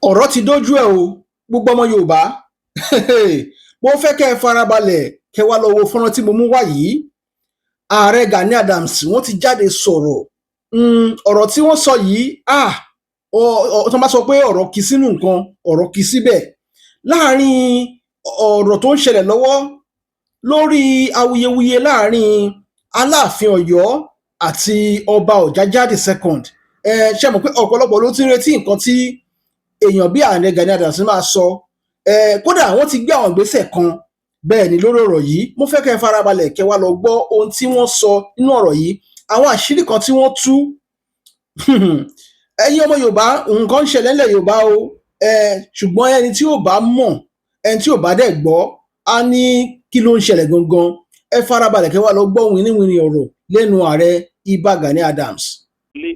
ọ̀rọ̀ ti dójú ẹ̀ o gbogbo ọmọ Yorùbá mo fẹ́ kẹ́ ẹ farabalẹ̀ kẹ́ wá lọ wo fọ́nrán tí mo mú wá yìí. Ààrẹ Gani Adams wọ́n ti jáde sọ̀rọ̀ ọ̀rọ̀ tí wọ́n sọ yìí tó bá sọ pé ọ̀rọ̀ kì í sínú nǹkan ọ̀rọ̀ kì í síbẹ̀ láàrin ọ̀rọ̀ tó ń ṣẹlẹ̀ lọ́wọ́ lórí awuyewuye láàrin Aláàfin Ọ̀yọ́ àti Ọba Ọ̀jájá II. Ṣe mọ̀ pé ọ̀pọ̀lọpọ̀ ló ti ń retí nǹkan tí èèyàn bí Ààrẹ Gani Adams máa sọ. Kódà wọ́n ti gbé àwọn ìgbésẹ̀ kan bẹ́ẹ̀ ni lórí ọ̀rọ̀ yìí. Mo fẹ́ kẹ́ ẹ farabalẹ̀ kẹ́ wá lọ gbọ́ ohun tí wọ́n sọ nínú ọ̀rọ̀ yìí, àwọn àṣírí kan tí wọ́n tú. Ẹ̀yin ọmọ Yorùbá, nǹkan ń ṣẹlẹ̀ nílẹ̀ Yorùbá o, ṣùgbọ́n ẹni tí ò bá mọ̀, ẹni tí ò bá dẹ̀ gbọ́ á ní kí ló ń ṣẹlẹ̀ gangan. Ẹ farabalẹ̀ kẹ́ wá lọ gbọ́ wìnìwìnì ọ̀rọ̀ lẹ́nu Ààrẹ Ìbà Gani Adams. Bí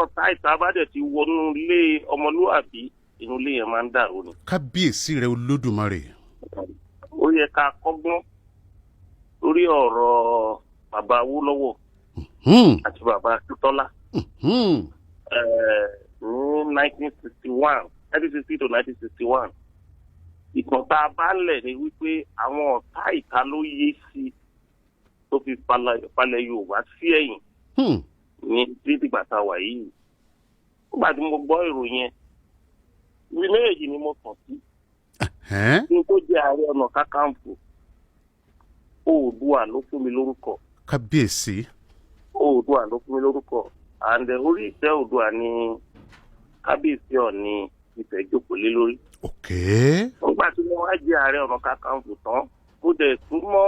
ọ̀tá ìta bá dẹ̀ ti wọnú ilé ọmọlúwàbí, inú ilé yẹn máa ń dàrú ni. Kábíyèsí rẹ Olódùmarè. Ó yẹ ká kọ́gbọ́n lórí ọ̀rọ̀ bàbá Awólọ́wọ̀ àti bàbá Akíntọ́lá ní 1961 to 1961. Ìtàn tá a bá lẹ̀ ni wípé àwọn ọ̀tá ìta ló yé sí tó fi falẹ̀ Yorùbá sí ẹ̀yìn ní dídìgbà tá a wà yìí. Nígbà tí mo gbọ́ ìròyìn yẹn, ibi méjèèjì ni mo kàn sí. Kí n tó jẹ́ Ààrẹ Ọ̀nà Kakanfò, Oòduà ló fún mi lórúkọ. Kábíyèsí. Oòduà ló fún mi lórúkọ. And orí ìtẹ́ Oòduà ni Kábíyèsí Ọọ̀ni Ifẹ̀ jókòó lé lórí. Nígbà tí mo wá jẹ́ Ààrẹ Ọ̀nà Kakanfò tán, mo dẹ̀ tún mọ́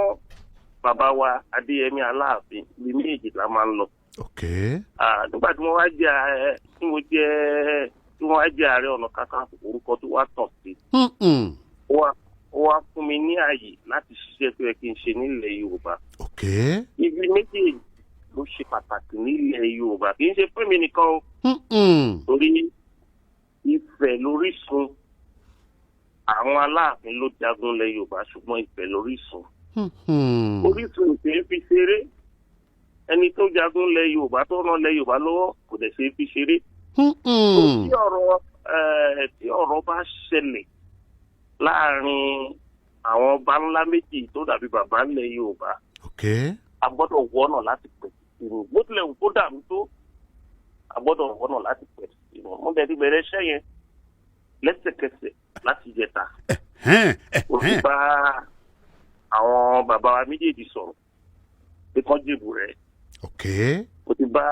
bàbá wa Adéyẹmí Aláàfin, ibi méjèèjì la máa ń lọ. Nígbà tí mo wá jẹ́ Ààrẹ Ọ̀nà Kakanfò, orúkọ tó wá tàn sí. Ó wá fún mi ní ààyè láti ṣiṣẹ́ tó yẹ kí n ṣe nílẹ̀ Yorùbá. Ibi méjèèjì ló ṣe pàtàkì nílẹ̀ Yorùbá, kì í ṣe fún mi nìkan o. Torí Ifẹ̀ lórísun, àwọn Aláàfin ló jagun lẹ̀ Yorùbá, ṣùgbọ́n Ifẹ̀ lórísun. Orísun ò ṣe é fi ṣeré. Ẹni tó jagun lẹ̀ Yorùbá tó ràn lẹ̀ Yorùbá lọ́wọ́ kò dẹ̀ ṣe é fi ṣeré. Tí ọ̀rọ̀ bá ṣẹlẹ̀ láàrin àwọn ọba ńlá méjì tó dàbí bàbá ńlẹ̀ Yorùbá, a gbọ́dọ̀ wọ́nà láti pẹ̀tù sínú. Bó tilẹ̀ wù kó dàrú tó, a gbọ́dọ̀ wọ́nà láti pẹ̀tù sínú. Mo bẹ̀ ti bẹ̀rẹ̀ iṣẹ́ yẹn lẹ́sẹ̀kẹsẹ̀ láti jẹta. Mo ti bá àwọn bàbá wa méjèèjì sọ̀rọ̀ pé kán jèbù rẹ̀. Mo ti bá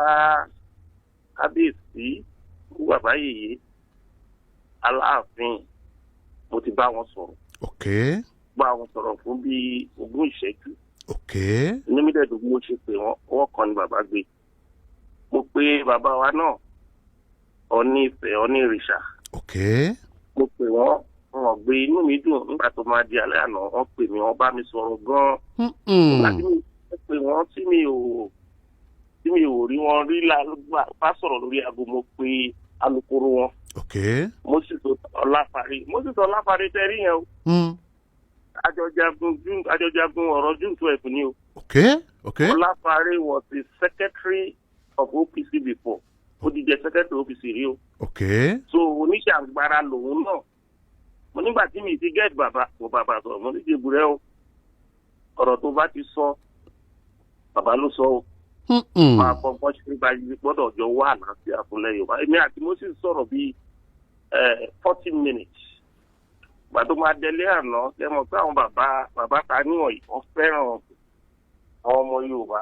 Kábíyèsí bàbá Yèyé Aláàfin, mo ti bá wọn sọ̀rọ̀. Bá wọn sọ̀rọ̀ fún bíi 20 ìṣẹ́jú. Inú mi dẹ̀ dùn bí mo ṣe pè wọ́n, ọwọ́ kan ni bàbá gbé. Mo pe bàbá wa náà, Ọọ̀ni Ifẹ̀, Ọọ̀ni Ìrìṣà. Mo pè wọ́n gbé, inú mi dùn nígbà tó máa di alẹ́ àná, wọ́n pè mí, wọ́n bá mi sọ̀rọ̀ gan-an. Láti mi pè wọ́n tí mi ò rí wọn rí bá sọ̀rọ̀ lórí aago, mo pe alukoro wọn. Moses Ọláfárí tẹ́rí yẹn o. Àjọjagun ọ̀rọ̀ June 12 ni o. Ọláfárí was the secretary of OPC before. Ó ti jẹ́ secretary OPC rí o. So oníṣàgbára lòun náà. Mo nígbà tí mi ti get bàbá sọ̀rọ̀, mo ní jèbù rẹ o. Ọ̀rọ̀ tó bá ti sọ, bàbá ló sọ o. Máa fọgbọ́n ṣe gbọ́dọ̀ jọ wà àlàáfíà fúnlẹ̀ Yorùbá. Èmi àti Moses sọ̀rọ̀ bíi 40 minutes. Ìgbà tó máa délé àná, ẹ mọ̀ pé àwọn bàbá ta níwọ̀nyí, wọ́n fẹ́ràn àwọn ọmọ Yorùbá.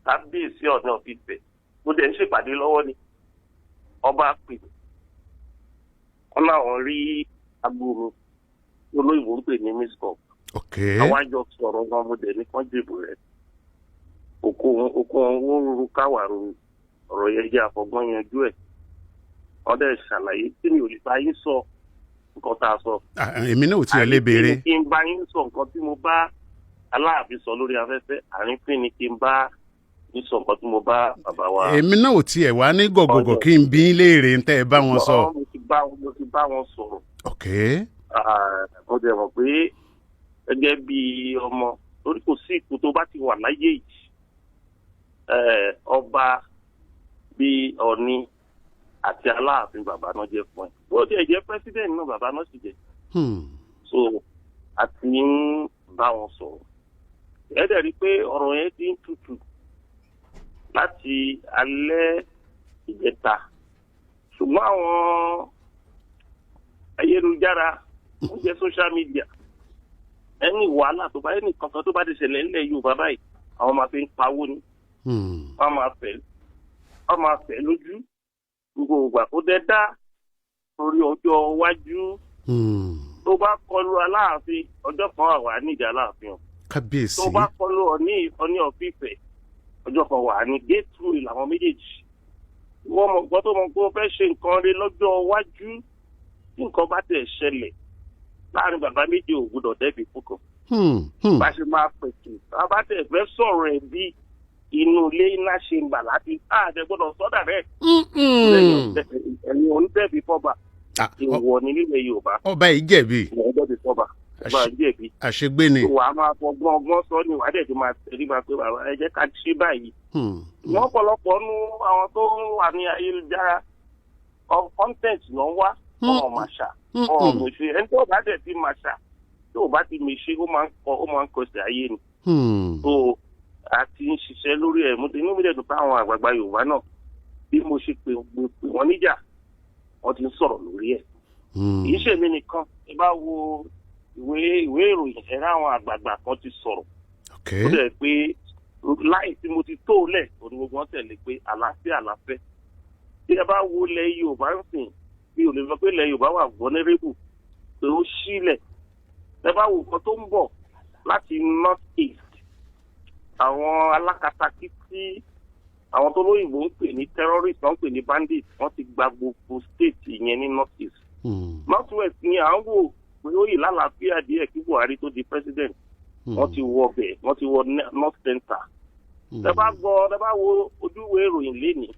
Kábíyèsí Ọọ̀ni of Ifẹ̀. Mo dẹ̀ ń ṣèpàdé lọ́wọ́ ni. Ọba pè mí. Wọ́n láwọn rí agbóhùn olóyìnbó ń pè ní Miss Cup. Àwọn àjọ sọ̀rọ̀ gan, mo dẹ̀ ní kán jèbù rẹ̀. Okun owó káwàrú ọ̀rọ̀ yẹn jẹ́ àfọgbọ́n yanjú ẹ̀. Wọ́n dẹ̀ ṣàlàyé tí mi ò lè bá yín sọ nǹkan tá a sọ. Èmi náà ò tiẹ̀ lè béèrè. Kí n bá yín sọ nǹkan tí mo bá Aláàfin sọ lórí afẹ́fẹ́, àrífín ni kí n bá yín sọ nǹkan tí mo bá bàbá wa. Èmi náà ò tiẹ̀ wá ní gọ̀gọ̀gọ̀ kí n bí léèrè ń tẹ́ ẹ bá wọn sọ. Mo ti bá wọn sọ̀rọ̀. Mo dẹ̀ mọ̀ pé gẹ́gẹ́ bí ọmọ, torí kò sí ipò tó bá ti wà láyé yìí, ọba bíi Ọọ̀ni àti Aláàfin bàbá náà jẹ́ fún ẹ bó tiẹ̀ jẹ́ president náà bàbá náà sì jẹ́ so àti ń bá wọn sọ̀rọ̀ ẹ dẹ̀ rí i pé ọ̀rọ̀ yẹn ti ń tutù láti alẹ́ ìjẹta ṣùgbọ́n àwọn ayélujára ó jẹ́ social media ẹni wàhálà tó bá ẹni kankan tó bá ti ṣẹlẹ̀ ńlẹ̀ Yorùbá báyìí àwọn máa fi ń pawó ni wọ́n máa fẹ́ lójú gbogbo ìgbà kó dẹ́ dá torí ọjọ́ iwájú tó bá kọlu Aláàfin ọjọ́ kan wà nídìí Aláàfin kábíyèsí tó bá kọlu Ọọ̀ni of Ife ọjọ́ kan wà ní gateway làwọn méjèèjì wọ́n mọ̀ gbọ́ tó mọ̀ pé ó fẹ́ ṣe nǹkan rí lọ́jọ́ iwájú tí nǹkan bá tẹ̀ ṣẹlẹ̀ láàrin bàbá méjì ò gbọdọ̀ dẹ́bi fúkọ̀ bá ṣe máa pèsè bàbá tẹ̀ fẹ́ sọ̀rọ̀ ẹ̀ bí inú ilé iná ṣe ń bà láti àdẹ gbọdọ̀ sọ́dà rẹ̀ ẹ̀yin onídẹ́bi fọ́ba ìwọ ní nílẹ̀ Yorùbá ọba yìí jẹ̀bi ìwọ̀ndẹ́bi fọ́ba ọba jẹ̀bi àṣegbé ni wà á máa fọgbọ́n ọgbọ́n sọ ni wàá dẹ̀ ti máa tẹ̀lé máa pé bàbá ẹ jẹ́ ká ṣe báyìí wọ́n pọ̀lọpọ̀ nú àwọn tó wà ní ayélujára content ló ń wá ọmọ màṣà ọmọ mèṣe ẹni tó bá dẹ̀ ti màṣà tó bá ti mèṣe ó máa ń kọsẹ̀ ayé ni tó a ti ń ṣiṣẹ́ lórí ẹ̀ inú mi dẹ̀ dùn pé àwọn àgbààgbà Yorùbá náà bí mo ṣe pè wọ́n níjà wọ́n ti ń sọ̀rọ̀ lórí ẹ̀ kì í ṣèmi nìkan ẹ bá wo ìwé ìròyìn ẹ̀rọ àwọn àgbààgbà kan ti sọ̀rọ̀ ó dẹ̀ pé láì tí mo ti tó lẹ̀ òní gbogbo wọn tẹ̀lé pé àlàáfíà láfẹ́ tí ẹ bá wo ilẹ̀ Yorùbá ń sìn bí ò lè sọ pé ilẹ̀ Yorùbá wà vulnerable pé ó sílẹ̀ ẹ bá wo nǹkan tó ń bọ̀ láti north east àwọn alákatakítí àwọn tó lóyìnbó ń pè ní terrorist wọ́n ń pè ní bandit wọ́n ti gba gbogbo state yẹn ní north east north west ni à ń wò pé ó yìí lálàáfíà díẹ̀ kí Buhari tó di president wọ́n ti wọ bẹ̀ wọ́n ti wọ north center tẹ́ bá wo ojúwe ìròyìn lénìí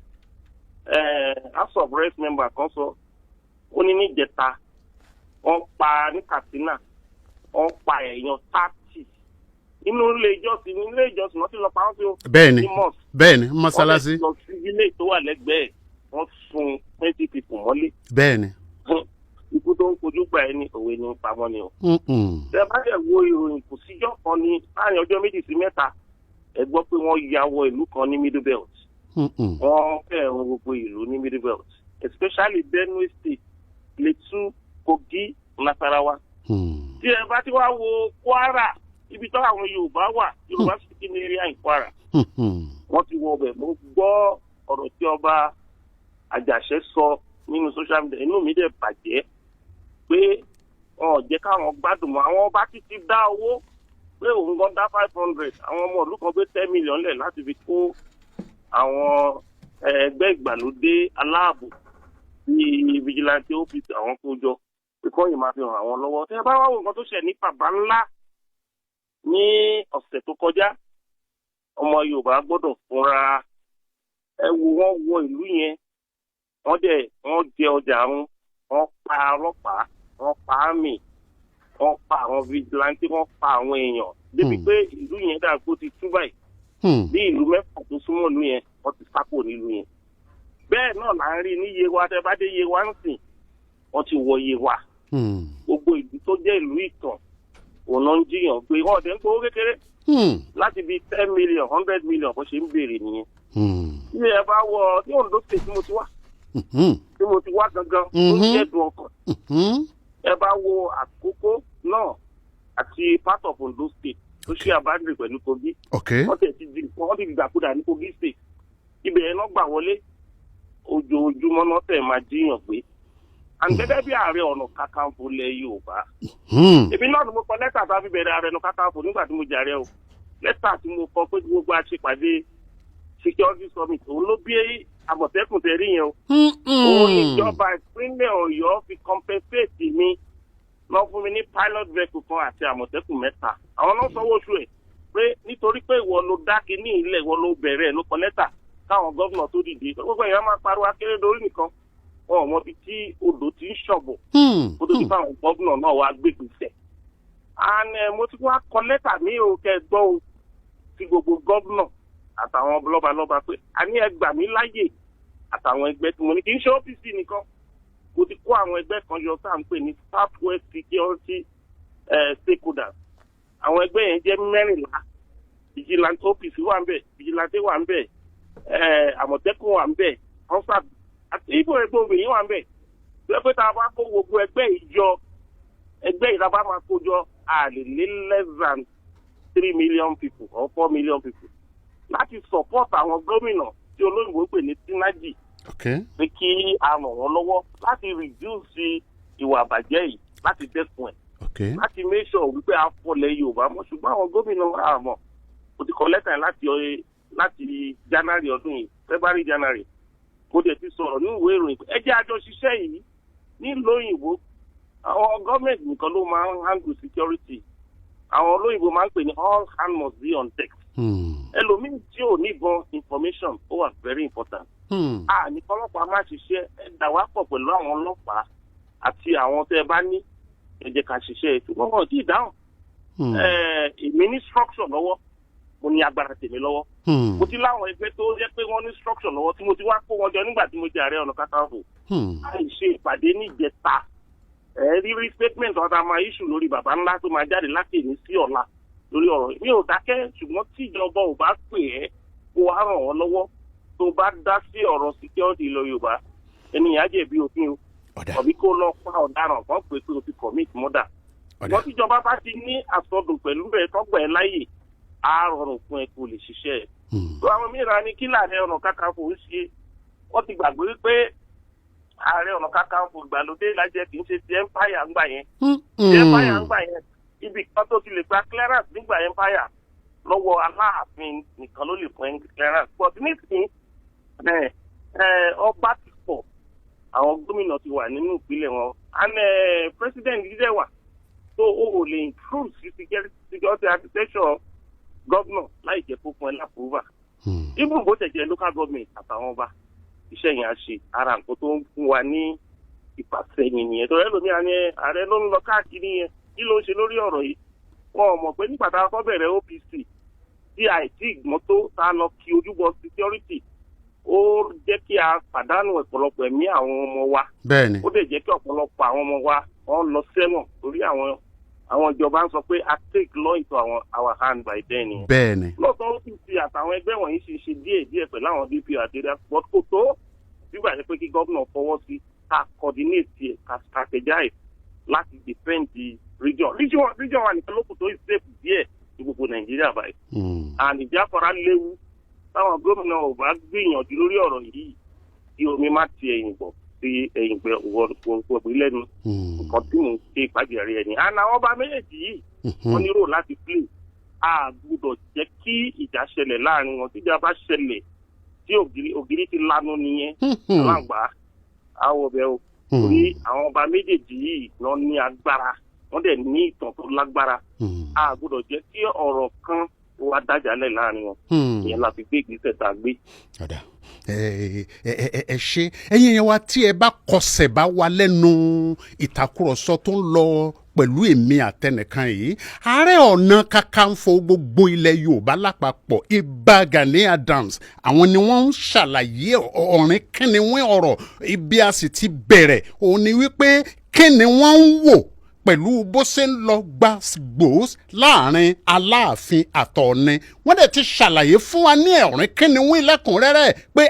house of reps member kan sọ ó ní níjẹta wọ́n pa ní Katsina wọ́n pa èèyàn 30 nínú ilé ìjọsìn wọ́n ti lọ pa wọ́n sí o bẹ́ẹ̀ni mọ́sálásí wọ́n ti lọ sí ilé tó wà lẹ́gbẹ̀ẹ́ wọ́n sun 20 people mọ́lé bẹ́ẹ̀ni ikú tó ń kojú gbà ẹni òwe ni pamọ́ ni o. tẹ bá dẹ̀ wo ìròyìn kò síjọ́ kan ní láàrin ọjọ́ 2 sí 3 ẹ gbọ́ pé wọ́n ya wọ ìlú kan ní middle belt. wọ́n fẹ́ràn gbogbo ìlú ní middle belt especially Benue State Plateau Kogi Nasarawa. tí ẹ bá ti wá wo Kwara ibi tó àwọn Yorùbá wà Yorùbá speaking area in Kwara wọ́n ti wọ ọbẹ̀ mo gbọ́ ọ̀rọ̀ tí ọba Àjàṣẹ́ sọ nínú social media inú mi dẹ̀ bàjẹ́ pé wọn ò jẹ́ káwọn gbádùn mọ́ àwọn ọba títí dá owó pé òun gan dá 500 àwọn ọmọ ìlú kan gbé 10 million lẹ̀ láti fi kó àwọn ẹgbẹ́ ìgbàlódé aláàbò ní vigilante OPC àwọn kó jọ pé kọ́ yìí máa fi hàn àwọn lọ́wọ́ tẹ́ bá wá wo nǹkan tó ṣẹ̀ ní bàbá ńlá ní ọ̀sẹ̀ tó kọjá ọmọ Yorùbá gbọ́dọ̀ fúnra ẹ wo wọ́n wọ ìlú yẹn wọ́n jẹ ọjà àrùn wọ́n pa ọlọ́pàá wọ́n pa àmì wọ́n pa àwọn vigilante wọ́n pa àwọn èèyàn débi pé ìlú yẹn dàgbò ti tú báyìí bí ìlú 6 tó súnmọ́ ìlú yẹn wọ́n ti sápò nílùú yẹn bẹ́ẹ̀ náà là ń rí ní Yewa tẹ́ bá dé Yewa ń sìn wọ́n ti wọ Yewa gbogbo ìlú tó jẹ́ ìlú ìtàn òun náà ń jiyàn pé wọ́n ọ̀dẹ́ ń gbowó kékeré láti bí 10 million 100 million bó ṣe ń béèrè nìyẹn ilé ẹ bá wọ ní Ondo State tí mo ti wá gangan ó ń jẹ́dùn ọkàn ẹ bá wo Àkókó náà àti part of Ondo State tó ṣe àbádìrì pẹ̀lú Kogi wọ́n ti dìgbàkúdà ní Kogi State ibẹ̀ yẹn náà gbà wọlé ojoojúmọ́ náà tẹ̀ máa jíyàn pé àǹgẹ́gẹ́ bí Ààrẹ Ọ̀nà Kakanfò lẹ̀ Yorùbá èmi náà ni mo kọ lẹ́tà tó a fi bẹ̀rẹ̀ Ààrẹ Ọ̀nà Kakanfò nígbà tí mo jàre o lẹ́tà tí mo kọ pé gbogbo àṣepàdé security summit òun ló bí Àmọ̀tẹ́kùn tẹ̀rí yẹn o òun ìjọba ìpínlẹ̀ Ọ̀yọ́ fi compensate mi lọ fún mi ní pilot vehicle kan àti Àmọ̀tẹ́kùn 3 àwọn náà sanwó oṣù ẹ̀ pé nítorí pé ìwọ ló dá kínní ilẹ̀ ìwọ ló bẹ̀rẹ̀ ló kọ lẹ́tà káwọn gómìnà tó dìde gbogbo èèyàn máa pariwo Akérédolú nìkan wọn ò mọ ibi tí odò ti ń ṣọ̀bọ̀ kó tó ti fáwọn gómìnà náà wá gbégbèsè and mo ti wá kọ lẹ́tà mi ò kẹ́ gbọ́ o sí gbogbo gómìnà àtàwọn lọ́balọ́ba pé a ní ẹ gbà mí láyè àtàwọn ẹgbẹ́ tí mo ní kì í ṣe OPC nìkan mo ti kó àwọn ẹgbẹ́ kan yọ tá à ń pè ní Southwest Security stakeholders àwọn ẹgbẹ́ yẹn jẹ́ 14 vigilante OPC wà ń bẹ̀ vigilante wà ń bẹ̀ Àmọ̀tẹ́kùn wà ń bẹ̀ constat àti ibo ẹgbẹ́ obìnrin wà ń bẹ̀ pé tá a bá kó gbogbo ẹgbẹ́ ìjọ ẹgbẹ́ ìdábà máa kó jọ àlè lé less than 3 million people or 4 million people láti support àwọn gómìnà tí olóyìnbó pè ní synergy pé kí a ràn wọ́n lọ́wọ́ láti reduce ìwà àbàjẹ́ yìí láti dẹ́kun ẹ̀ láti make sure wípé a fọlẹ̀ Yorùbá mọ́ ṣùgbọ́n àwọn gómìnà àmọ́ kò ti kọ́ lẹ́tà láti January ọdún yìí February January kò dẹ̀ ti sọ̀rọ̀ ní ìwé ìròyìn pé ẹ jẹ́ àjọ ṣiṣẹ́ yìí nílùú òyìnbó àwọn gọ́ọ̀mẹ̀ntì nìkan ló máa ń handle security àwọn olóyìnbó máa ń pè ní all hands must be on deck. Ẹlòmíì tí ò ní ìbọn information ó wà very important. Ní ọlọ́pàá máa ṣiṣẹ́ ẹ̀dá wá pọ̀ pẹ̀lú àwọn ọlọ́pàá àti àwọn tẹ́ ẹ bá ní ẹ jẹ́ ká ṣiṣẹ́ ètò wọn ò tí ì dáhùn. Èmi ní structure lọ́wọ́ mo ní agbára tèmi lọ́wọ́. Mo ti láwọn ẹgbẹ́ tó jẹ́ pé wọ́n ní structure lọ́wọ́ tí mo ti wá kó wọn jọ nígbà tí mo jẹ́ Ààrẹ Ọ̀nà Kakanfò. Àìṣe ìpàdé ní ìjẹta rírí statement ọ̀tá máa issue lórí bàbá ńlá tó máa jáde láti èmi sí ọ̀la lórí ọ̀rọ̀ mi ò dákẹ́ ṣùgbọ́n tí ìjọba ò bá pè ẹ́ kó wá ràn wọ́n lọ́wọ́ tó bá dá sí ọ̀rọ̀ security ilẹ̀ Yorùbá ènìyàn á jẹ̀bi òfin o ọ̀bí kó lọ pa ọ̀daràn kan pé pé o ti commit murder. wọ́n tíjọba bá ti ní àsọdùn pẹ̀lú bẹ́ẹ̀ tọ́gbà ẹ̀ láyè á rọrùn fún ẹ kó lè ṣiṣẹ́ ẹ̀. tó àwọn mìíràn ní kí Ààrẹ Ọ̀nà Kakanfò ń ṣe wọ́n ti gbàgbé wípé Ààrẹ Ọ̀nà Kakanfò ìgbàlódé lájẹ kì í ṣe ti empire ńgbà yẹn. ti empire ńgbà yẹn ibi kan tó ti lè gba clearance nígbà empire lọ́wọ́ Aláàfin nìkan ló lè fún clearance. but nísìnyí ọba ti pọ̀ àwọn gómìnà ti wà nínú ìpínlẹ̀ wọn and president yìí dẹ̀ wà so ó lè improve security architecture governor láì jẹ́ kó fún ẹ lápòvà. even bó ṣẹ̀jẹ̀ local government àtàwọn ọba iṣẹ́ yẹn á ṣe ara nǹkan tó ń fún wa ní ìpàsẹ́yìn nìyẹn tó rẹ́ lómi àní ààrẹ ló ń lọ káàkiri yẹn kí ló ń ṣe lórí ọ̀rọ̀ yìí wọn ò mọ̀ pé nígbà tá a kọ́ bẹ̀rẹ̀ OPC tí àìsí ìgbọ́n tó tá a lọ kí ojúbọ security ó jẹ́ kí a pàdánù ọ̀pọ̀lọpọ̀ ẹ̀mí àwọn ọmọ wa ó dẹ̀ jẹ́ kí ọ̀pọ̀lọpọ̀ àwọn ọmọ wa wọ́n lọ sẹ́wọ̀n torí àwọn ìjọba ń sọ pé a take law into our hand by then. bẹ́ẹ̀ni. lóòótọ́ OPC àtàwọn ẹgbẹ́ wọ̀nyí ṣe díẹ̀ pẹ̀lú àwọn DPO àti ẹ̀dá but kò tó nígbà tí pé kí gómìnà fọwọ́ sí ká coordinate ká strategize láti defend the region wa nìkan ló kù tó safe díẹ̀ ní gbogbo Nàìjíríà báyìí. and ìjáfara léwu táwọn gómìnà ò bá gbìyànjú lórí ọ̀rọ̀ yìí kí omi má ti ẹ̀yìn bọ̀ sí ẹ̀yìn gbẹ wọ̀gbìn lẹ́nu nǹkan tí mò ń ṣe ìpàdé ẹni. àná àwọn ọba méjèèjì yìí wọ́n ní rò láti play a gbọ́dọ̀ jẹ́ kí ìjà ṣẹlẹ̀ láàrin wọn tíjà bá ṣẹlẹ̀ tí ògiri ti lanu nìyẹn aláǹgbá àwọ̀ bẹ́ẹ̀ o torí àwọn ọba méjèèjì yìí lọ ní agbára wọ́n dẹ̀ ní ìtàn tó lágbára a gbọ́dọ̀ jẹ́ kí ọ̀rọ̀ kan wá dájàlẹ̀ láàrin wọn ìyẹn la fi gbé ìgbésẹ̀ tá a gbé. ẹ ṣe ẹ̀yin yẹn wa tí ẹ bá kọsẹ̀ bá wa lẹ́nu ìtàkùrọ̀sọ tó ń lọ pẹ̀lú èmi àtẹnìkan yìí Ààrẹ Ọ̀nà Kakanfò gbogbo ilẹ̀ Yorùbá lápapọ̀ Ìbà Gani Adams àwọn ni wọ́n ń ṣàlàyé ọ̀rìn kíniwín ọ̀rọ̀ ibi a sì ti bẹ̀rẹ̀ òun ni wípé kíni wọ́n ń wò pẹ̀lú bó ṣe ń lọ gbàgbós láàrin Aláàfin àtọ̀ọ̀ni wọ́n dẹ̀ ti ṣàlàyé fún wa ní ọ̀rìn kíniwín lẹ́kùnrẹ́rẹ́ pé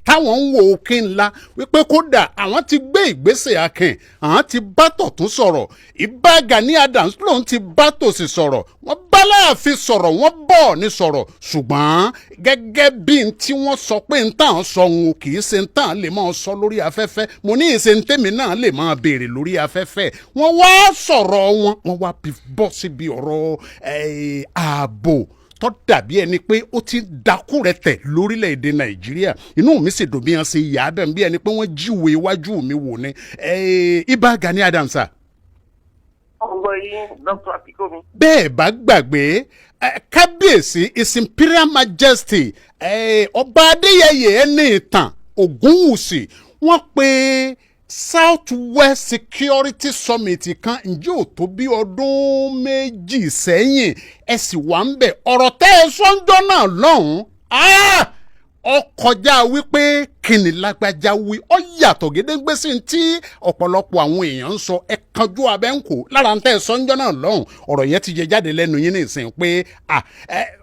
táwọn ń wo òkè ńlá wípé kódà àwọn ti gbé ìgbésẹ̀ akin àwọn ti bá tọ̀tún sọ̀rọ̀ Ìbà Gani Adams lòun ti bá tòsì sọ̀rọ̀ wọ́n bá Láàfin sọ̀rọ̀ wọ́n bọ̀ ní sọ̀rọ̀ ṣùgbọ́n gẹ́gẹ́ bí n tí wọ́n sọ pé n tàn sọ òun kì í ṣe n tàn lè máa sọ lórí afẹ́fẹ́ mo ní ìṣe n tèmi náà lè máa béèrè lórí afẹ́fẹ́ wọ́n wá sọ̀rọ̀ wọ́n wá bọ́ síbi ọ̀rọ̀ ààbò tó dàbí ẹni pé ó ti dákú rẹ̀ tẹ̀ lórílẹ̀‐èdè Nàìjíríà inú mi sì dùn bí wọ́n ṣe yà á bẹ̀ bí ẹni pé wọ́n jíwèé iwájú mi wò ni Ìbà Gani Adams. ọgbọ yìí Dr. Akikomi. bẹ́ẹ̀ bá gbàgbé kábíyèsí His Imperial Majesty ọba Adéyẹyè ẹni ìtàn Ògúnwùsì wọ́n pe Southwest Security Summit kan ǹjẹ́ ò tó bí ọdún méjì sẹ́yìn ẹ sì wà ń bẹ̀ ọ̀rọ̀ tẹ́ ẹ sọ́njọ́ náà lọ́hùn-ún ọkọjá wípé kíni lágbájá wí ọ yàtọ̀ gédéǹgbé sí tí ọ̀pọ̀lọpọ̀ àwọn èèyàn ń sọ ẹ kanjú abẹ́ ń kó lára ń tẹ́ sọ́njọ́ náà lọ́hùn ọ̀rọ̀ yẹn ti jẹ jáde lẹ́nu yín nísìnyí pé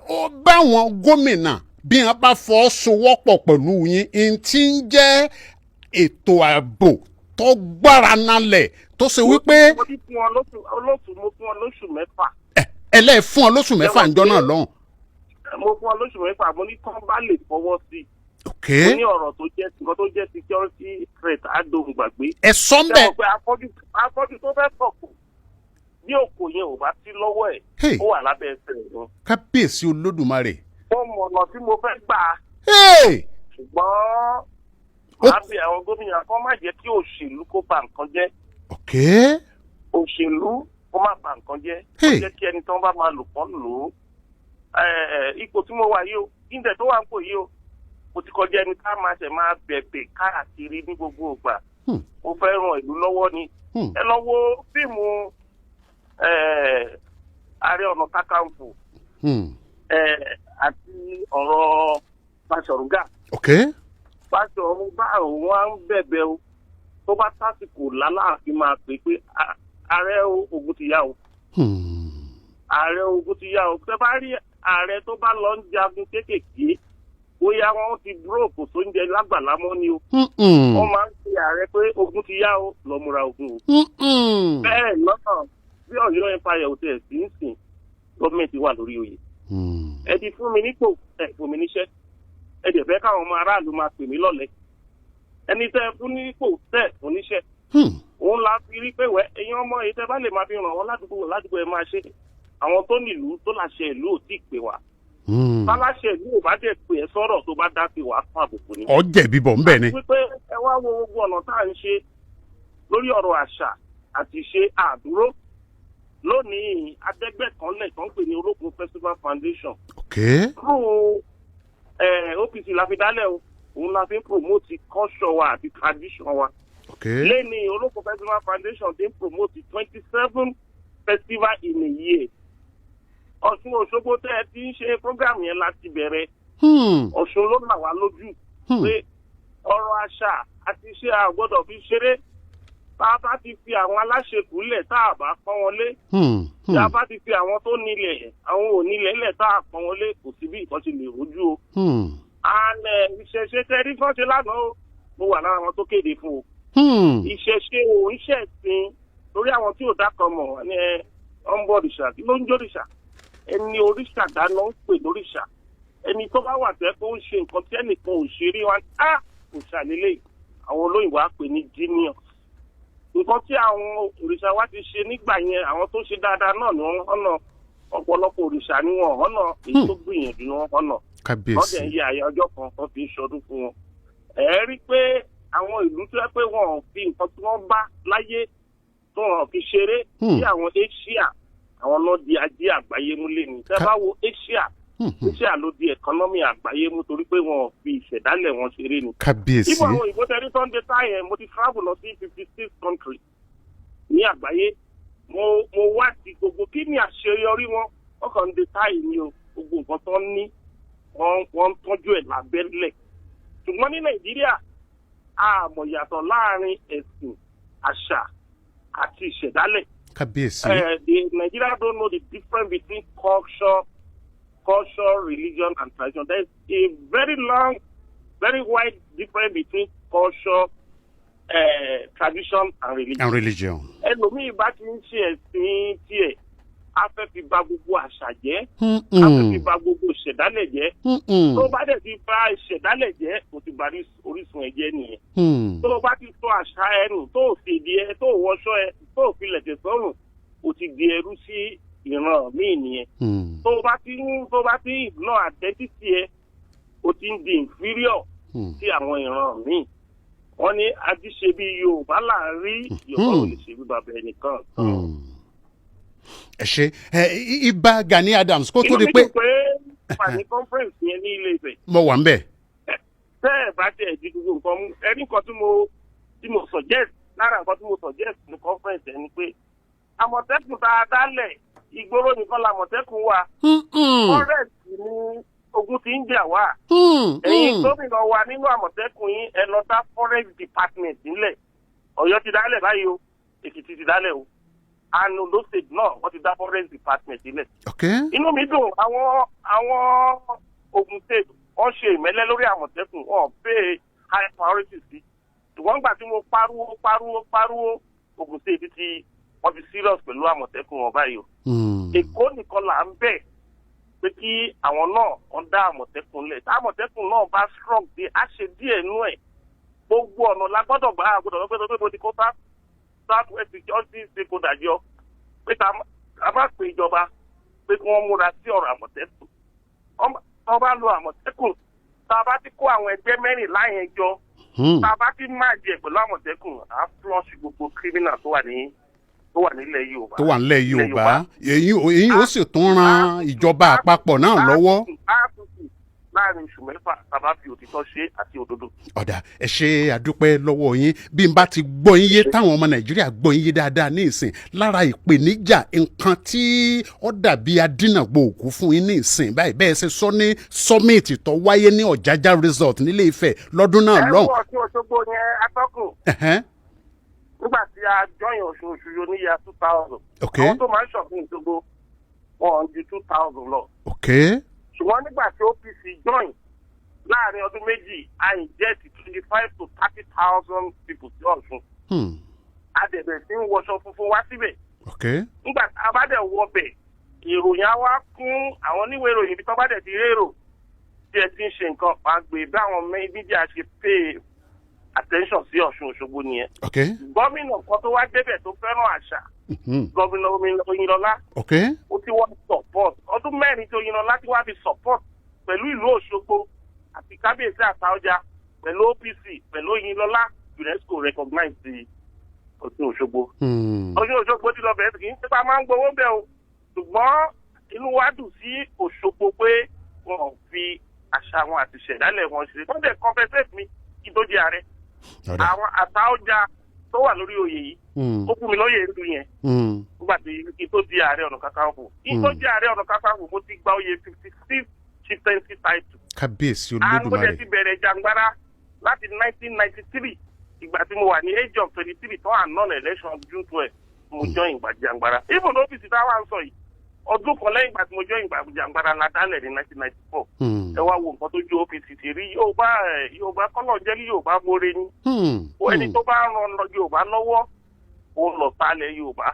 ó báwọn gómìnà bí wọn bá fọ́ sowọ́pọ̀ pẹ̀lú yín ń ti ń jẹ́ ètò ààbò tó gbára nalẹ̀ tó ṣe wípé. mo ti fún ọ lóṣù mẹ́fà. ẹlẹ́ẹ̀ fún ọ lóṣù mẹ́fà ńjọ́ náà lọ́hùn. mo fún ọ lóṣù mẹ́fà mo ní kán bá lè fọwọ́ sí i. mo ní ọ̀rọ̀ tó jẹ́ nǹkan tó jẹ́ security threat àdóhùn gbàgbé. ẹ sọ ń bẹ̀. ṣé o pé afọ́jú tó fẹ́ sọ̀kò bí òkò yẹn ò bá sí lọ́wọ́ ẹ̀ ó wà lábẹ́ ẹsẹ̀ ẹ̀. kábíyèsí olódùmarè. ó mọ ọ̀nà tí mo fẹ́ gbà á. ṣùgbọ́n máa bẹ àwọn gómìnà kan má jẹ́ kí òṣèlú kó ba nǹkan jẹ́. òṣèlú kó má ba nǹkan jẹ́. ó jẹ́ kí ẹni tó ń bá máa lò pọ́n lò ó. ipò tí mo wà yìí o ìdẹ̀ tó wà ń pò yìí o mo ti kọjá ẹni ká máa ṣẹ̀ máa bẹ̀bẹ̀ káàkiri ní gbogbo ìgbà. mo fẹ́ ràn ìlú lọ́wọ́ ni. ẹ lọ wo fíìmù Ààrẹ Ọ̀nà Kakanfò àti ọ̀rọ̀ Fáṣọ̀rúngà. Fáṣọ̀rún bá òun á ń bẹ̀bẹ̀ o tó bá tásìkò lálàáfin máa pè pé ààrẹ ogun ti yá o. ààrẹ ogun ti yá o. tẹ́ bá rí ààrẹ tó bá lọ ń jagun kéékèèké bóyá wọn ti búròkù tó ń jẹ lágbàlá mọ́ ni o. wọ́n máa ń pe ààrẹ pé ogun ti yá o lọ múra ogun o. bẹ́ẹ̀ náà bí Ọ̀yọ́ empire ò tẹ̀ sí ń sìn gọ́ọ̀mẹ̀ntì wà lórí oyè. ẹ ti fún mi nípò ẹ fún mi níṣẹ́ ẹ dẹ̀ fẹ́ káwọn ọmọ aráàlú máa pè mí lọ́lẹ̀ ẹni tẹ́ fún nípò tẹ́ fún níṣẹ́. òun la fi rí pé wẹ́ ẹ̀yin ọmọ yìí tẹ́ bá lè máa fi ràn wọ́n ládùúgbò ẹ máa ṣe àwọn tó nílùú tó láṣẹ ìlú ò tí ì pè wá. báláṣẹ ìlú ò bá dẹ̀ pè ẹ́ sọ̀rọ̀ tó bá dá sí wàá fún àbùkù ni. ọ jẹ̀bi bọ̀ ńbẹ̀ ni. wípé ẹ wá wo gbogbo ọ̀nà tá à ń ṣe lórí ọ̀rọ̀ àṣà àti ṣe àdúró lónìí adẹ́gbẹ́ kan lẹ̀ tó ń pè ní Olókun Festival Foundation. fún OPC la fi dálẹ̀ o òun la fi ń promote culture wa àti tradition wa. lẹ́ni Olókun Festival Foundation ti ń promote 27 festival in a year. Ọ̀ṣun Òṣogbo tẹ́ ẹ ti ń ṣe program yẹn láti bẹ̀rẹ̀. Ọ̀ṣun ló là wá lójú pé ọ̀rọ̀ àṣà àti iṣẹ́ àgbọ́dọ̀ fi ṣeré. Tá a bá ti fi àwọn aláṣekù lẹ̀ tá a bá pọ́n wọn lé. Tá a bá ti fi àwọn tó nílẹ̀ àwọn onílẹ̀ lẹ̀ tá a pọ́n wọn lé kò sí bí nǹkan ṣe lè rojú o. Ìṣẹ̀ṣe tẹ́rí fọ́n ṣe lánàá o mo wà lára àwọn tó kéde fún o. Ìṣẹ̀ṣe ò ń ṣẹ̀sìn lórí àwọn tí ò dákan mọ̀ ní ọ̀nbọ̀rìṣà kí ló ń jórìṣà ẹni oríṣà dáná ń pè lóríṣà ẹni tó bá wà tẹ́ kó ń ṣe nǹkan tí ẹnìkan ò ṣe rí wa kò ṣàlélẹ̀ àwọn olóyìnbó á pè ní genius. nǹkan tí àwọn òrìṣà wa ti ṣe nígbà yẹn àwọn tó ṣe dáadáa náà ni wọ́n hànà ọ̀pọ̀lọpọ̀ òrìṣà ni wọ́n hànà èyí tó gbìyànjú ni wọ́n hànà. wọ́n dẹ̀ ń yẹ àyà ọjọ́ kan tó fi ń ṣọdún fún wọn. ẹ rí pé àwọn ìlú tó yẹ pé wọn ò fi nǹkan tí wọ́n bá láyé tó wọn fi ṣeré bí àwọn Asia àwọn náà di ajé àgbáyé mú lẹ́nu. tẹ́ bá wo Asia ló di ẹ̀kọ́nọ́mì àgbáyé mú torí pé wọn ò fi ìṣẹ̀dálẹ̀ wọn ṣeré ni. kábíyèsí. ibò àwọn òyìnbó tẹ́rí tó ń dé táyẹ̀ mo ti travel lọ sí 56 countries ní àgbáyé mo wá sí gbogbo kí ni àṣeyọrí wọn kàn ń dé táyì ni o gbogbo nǹkan tó ń ní wọ́n ń tọ́jú ẹ̀ lábẹ́lẹ̀ ṣùgbọ́n ní Nàìjíríà àmọ̀ yàtọ̀ láàrin ẹ̀sìn àṣà àti ìṣẹ̀dálẹ̀. kábíyèsí. The Nigeria don't know the difference between culture, religion, and tradition. There is a very long, very wide difference between culture, tradition, and religion. ẹlòmíì bá ti ń ṣe ẹ̀sìn tiẹ̀ a fẹ́ fi bà gbogbo àṣà jẹ́ a fẹ́ fi bà gbogbo ìṣẹ̀dálẹ̀ jẹ́ tó bá dẹ̀ ti bà ìṣẹ̀dálẹ̀ jẹ́ kò ti bà orísun ẹ̀ jẹ́ nìyẹn tó bá ti sọ àṣà ẹnu tó fèdí ẹ tó wọṣọ ẹ tó filẹ̀kẹ̀ sọ́rùn o ti di ẹrú sí ìran míì nìyẹn tó bá ti ignore identity ẹ o ti ń di inferior sí àwọn ìran míì. Wọ́n ní ajíṣe bí Yorùbá láàrin Yorùbá ò lè ṣe bí bàbá ẹnìkan. ẹ ṣe Ìbà Gani Adams kó tó di pé. inú mi dùn pé pàní conference yẹn ní Ilé Ifẹ̀. mo wà ń bẹ̀. tẹ́ ẹ̀ bá tẹ̀ di gbogbo nǹkan mú ẹni nǹkan tí mo suggest lára nǹkan tí mo suggest ní conference yẹn ni pé Àmọ̀tẹ́kùn tá a dálẹ̀ ìgboro nìkan l'Àmọ̀tẹ́kùn wà. ogun ti ń jà wá. Ẹ̀yin gómìnà wa nínú Àmọ̀tẹ́kùn yín ẹ lọ dá forest department nílẹ̀. Ọ̀yọ́ ti dálẹ̀ báyìí o, Èkìtì ti dálẹ̀ o. And Ondo State náà wọ́n ti dá forest department nílẹ̀. Inú mi dùn àwọn Ogun State wọ́n ṣe ìmẹ́lẹ́ lórí Àmọ̀tẹ́kùn wọ́n pay high priority sí. Ṣùgbọ́n nígbà tí mo pariwo Ogun State ti wọ́n fi serious pẹ̀lú Àmọ̀tẹ́kùn wọn báyìí o. Èkó nìkan là ń bẹ̀ pé kí àwọn náà wọ́n dá Àmọ̀tẹ́kùn lẹ̀. Tá Àmọ̀tẹ́kùn náa bá strong dé á ṣe díẹ̀ nú ẹ̀. Gbogbo ọ̀nà la gbọ́dọ̀ gbà àgbọ̀dọ̀ lọ́pẹ́ tó ti kó South West Security stakeholder jọ pé a bá pè ìjọba pé kí wọ́n múra sí ọ̀rọ̀ Àmọ̀tẹ́kùn. Wọ́n bá lo Àmọ̀tẹ́kùn tá a bá ti kó àwọn ẹgbẹ́ mẹ́rìnlá yẹn jọ tá a bá ti máa jẹ pẹ̀lú Àmọ̀tẹ́kùn á flush gbogbo criminal tó wà nílẹ̀ Yorùbá. èyí ó sì tún ran ìjọba àpapọ̀ náà lọ́wọ́. Láàrin oṣù mẹ́fà tàbá fi òtítọ́ ṣe àti òdodo. Ọ̀dà ẹ ṣe àdúpẹ́ lọ́wọ́ yín bí n bá ti gbọ́ yín yé táwọn ọmọ Nàìjíríà gbọ́ yín yé dáadáa ní ìsìn lára ìpèníjà nǹkan tí ó dàbí adínàgbò òkú fún yín ní ìsìn báyìí bẹ́ẹ̀ ṣe sọ ní summit tó wáyé ní Ọ̀jájá resort nílé Ifẹ̀ lọ́dún náà lọ́hùn. ẹ wọ sí Òṣogbo yẹn atọ́kùn. Nígbà tí a jọyìn Ọ̀ṣun yóò ní ya 2000. Àwọn tó máa ń ṣọ̀fún Òṣogbo wọn ju 2000 lọ. Ṣùgbọ́n nígbà tí OPC join láàrin ọdún méjì a inject 25 to 30,000 people sí Ọ̀ṣun. Adẹ̀bẹ̀ sí ń wọṣọ funfun wá síbẹ̀. Nígbà tí a bá dẹ̀ wọ bẹ̀ ìròyìn á wá kún àwọn oníwèé ìròyìn bí tó bá dẹ̀ ti rérò tí ẹ ti ń ṣe nǹkan pàgbé bí àwọn mídíà ṣe pay attention sí Ọ̀ṣun Òṣogbo nìyẹn. Gómìnà kan tó wá débẹ̀ tó fẹ́ràn àṣà gómìnà Oyinlọ́lá ó ti wọ́n support ọdún mẹ́rin tí Oyinlọ́lá ti wá fi support pẹ̀lú ìlú Òṣogbo àti kábíyèsí Àtaọ́jà pẹ̀lú OPC pẹ̀lú Oyinlọ́lá UNESCO recognize the Ọ̀ṣun Òṣogbo. Ọ̀ṣun Òṣogbo ti lọ bẹ̀rẹ̀ kì í ṣe pa máa ń gbowó bẹ́ẹ̀ o ṣùgbọ́n inú wa dùn sí Òṣogbo pé wọn ò fi àṣà wọn àti ìṣẹ̀dálẹ̀ wọn ṣe wọ́n dẹ̀ compensate mi kí tó di ààrẹ. Àwọn Àtaọ́jà tó wà lórí oyè yìí ó fún mi lóye ìlú yẹn nígbà tí kí tó di Ààrẹ Ọ̀nà Kakanfò kí tó di Ààrẹ Ọ̀nà Kakanfò mo ti gba oyè 56th chieftaincy title. Kábíyèsí Olódùmarè. Àgbọ̀dẹ̀ ti bẹ̀rẹ̀ jàǹgbára láti 1993 ìgbà tí mo wà ní age of 23 tó wà non-election June 12 mo join ìgbà jàǹgbára. Even ọ́fíìsì táwa ń sọ yìí ọdún kan lẹ́yìn ìgbà tí mo join ìgbà jàǹgbára la dálẹ̀ ní 1994. Ẹ wá wo nǹkan tó ju OPC ti rí Yorùbá kọ́nà jẹ́ kí Yorùbá mórè ní. Ẹni tó bá ran Yorùbá lọ́wọ́ ó lọ sálẹ̀ Yorùbá.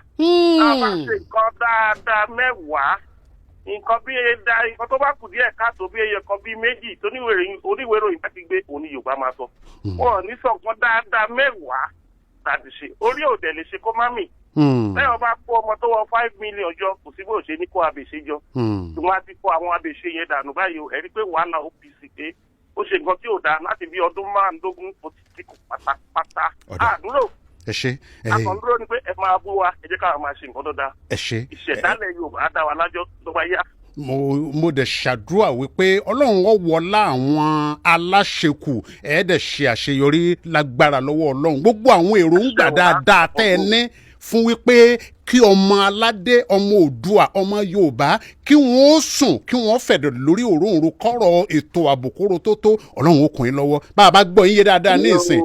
A bá ṣe nǹkan dáadáa mẹ́wàá nǹkan tó bá kù díẹ̀ káàtó bí ẹyẹ kan bí méjì tó oníwèé ìròyìn bá ti gbé òní Yorùbá máa sọ. Wọ́n ní sọ nǹkan dáadáa mẹ́wàá láti ṣe orí òdẹ lè ṣe kó má mì. Bẹ́ẹ̀ ọba kó ọmọ tó wọ 5 million jọ kò sí bó ṣe ní kó abèṣe jọ. Ṣùgbọ́n a ti kó àwọn abèṣe yẹn dànù báyìí o ẹ̀rí pé wàhálà OPC pé ó ṣe nǹkan tí ò dáa láti bí ọdún márùndógún ó ti ti kù pátápátá. Àdúró akọ̀ndúró ni pé ẹ máa bú wa ẹ jẹ́ ká máa ṣe nǹkan tó dáa. Ìṣẹ̀dálẹ̀ Yorùbá dá wa lájọ́ tó bá yá. mo dẹ̀ ṣàdúrà wípé Ọlọ́run ó wọlá àwọn aláṣekù ẹ̀ dẹ̀ ṣe àṣeyọrí lágbára lọ́wọ́ Ọlọ́run gbogbo àwọn èròǹgbà dáadáa tẹ́ ẹ ní fún wípé kí ọmọ aládé ọmọ Oòduà ọmọ Yorùbá kí wọ́n ó sùn kí wọ́n fẹ̀dọ̀ lórí òróǹro kọ́rọ̀ ètò àbùkóró tó Ọlọ́run ó kún yín lọ́wọ́ bá a bá gbọ́ yín yé dáadáa ní ìsìn.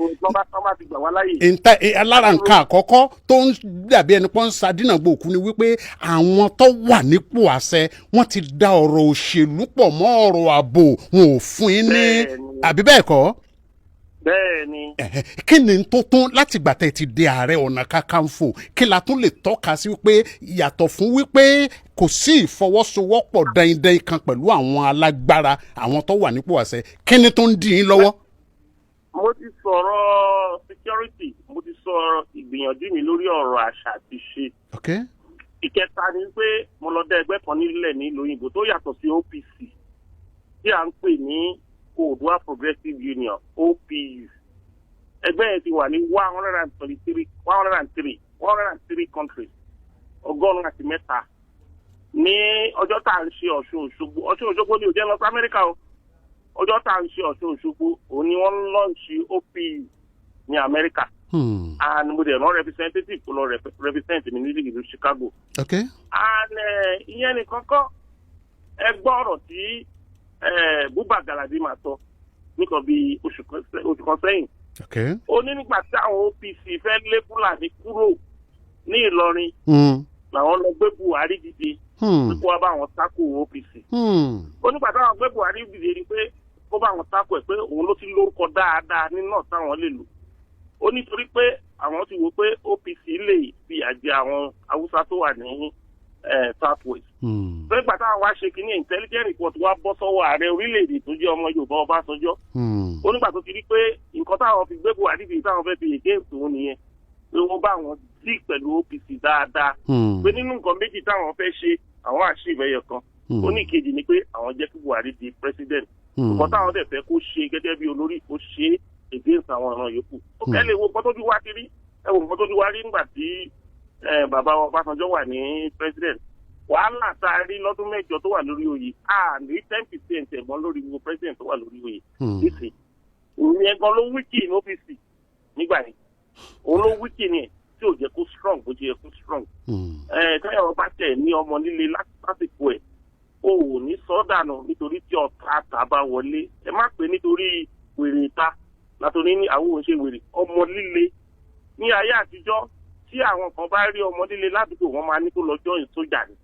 Alára nǹkan àkọ́kọ́ tó ń dàbí ẹni pọ́n sadínàgbò òkú ni wípé àwọn tó wà nípò àṣẹ wọ́n ti da ọ̀rọ̀ òṣèlú pọ̀ mọ́ ọ̀rọ̀ ààbò wọn ò fún yín ní àbí bẹ́ẹ̀ kọ́. Bẹ́ẹ̀ni. Kí ni tó tún láti gbà tẹ́ ti di Ààrẹ Ọ̀nà Kakanfò kí la tún lè tọ́ka sí wípé yàtọ̀ fún wípé kò sí ìfọwọ́sowọ́pọ̀ dandan kan pẹ̀lú àwọn alágbára àwọn tó wà nípò àṣẹ kí ni tó ń dì yín lọ́wọ́. Mo ti sọ̀rọ̀ security mo ti sọ̀rọ̀ ìgbìyànjú mi lórí ọ̀rọ̀ àṣà àti ṣe. Ìkẹta ni pé mo lọ dá ẹgbẹ́ kan nílẹ̀ nílùú òyìnbó tó yàtọ̀ sí OPC tí à ń pè ní Oòduà Progressive Union OPU. Ẹgbẹ́ yẹn ti wà ní 103 countries 103 ní ọjọ́ tá à ń ṣe Ọ̀ṣun Òṣogbo ní òjẹ́ lọ sí Amẹ́ríkà o ọjọ́ tá à ń ṣe Ọ̀ṣun Òṣogbo òun ni wọ́n lọ́ọ̀ṣì OPU ní Amẹ́ríkà. And mo dẹ̀ rán representative kó lọ represent mi ní ìlú Chicago. And ìyẹn nìkan kọ́ ẹ gbọ́ ọ̀rọ̀ tí Buba Galadima sọ nìkan bí oṣù kan sẹ́yìn. Ó ní nígbà tí àwọn OPC fẹ́ lé Fúlàní kúrò ní Ìlọrin làwọn lọ gbé Buhari dìde pé kó wá bá àwọn tákù OPC. Ó nígbà táwọn gbé Buhari dìde ni pé kó bá àwọn tákù ẹ̀ pé òun ló ti lórúkọ dáadáa ní náà táwọn lè lò. Ó nítorí pé àwọn ti wò pé OPC lè fi àjẹ àwọn Haúsá tó wà ní Southwest. Pé nígbà táwọn wá ṣe kínní intelligence report wá bọ́ sọ́wọ́ ààrẹ orílẹ̀-èdè tó jẹ́ ọmọ Yorùbá Ọbásanjọ́. Ó nígbà tó ti rí pé nǹkan táwọn fi gbé Buhari dìde táwọn fẹ́ fi against òun nìyẹn pé wọ́n bá wọn dí pẹ̀lú OPC dáadáa. Pé nínú nǹkan méjì táwọn fẹ́ ṣe àwọn àṣìbẹ̀yẹ kan. Ó ní ìkejì ni pé àwọn jẹ́ kí Buhari di president. Nǹkan táwọn dẹ̀ fẹ́ kó ṣe gẹ́gẹ́ bí olórí kó ṣe against àwọn ọ̀ràn yòókù. Ó kẹ́ lè wo nǹkan tó ti wá kiri ẹ̀wọ̀n nǹkan tó ti wá rí nígbà tí bàbá Ọbásanjọ́ wà ní president. Wàhálà tá a rí lọ́dún mẹ́jọ tó wà lórí oyè ní 10% ẹ̀gbọ́n lórí gbogbo president tó wà lórí oyè. Nísìn ìyẹn gan ló wíkì ní OPC nígbà yẹn. Òun ló wíkì ni ẹ̀ tí ò jẹ́ kó strong bó ṣe yẹ kó strong. Táyọ̀ bá tẹ̀ ní ọmọ líle lásìkò ẹ̀ o ò ní sọ́dànù nítorí tí ọ̀tá àtàbá wọlé. Ẹ má pè nítorí wèrè ìta látòrí ní àwọn òun ṣe wèrè ọmọ líle. Ní ayé àtijọ́ tí àwọn kan bá rí ọmọ líle ládùúgbò wọn máa ní kó lọ join sójà ni.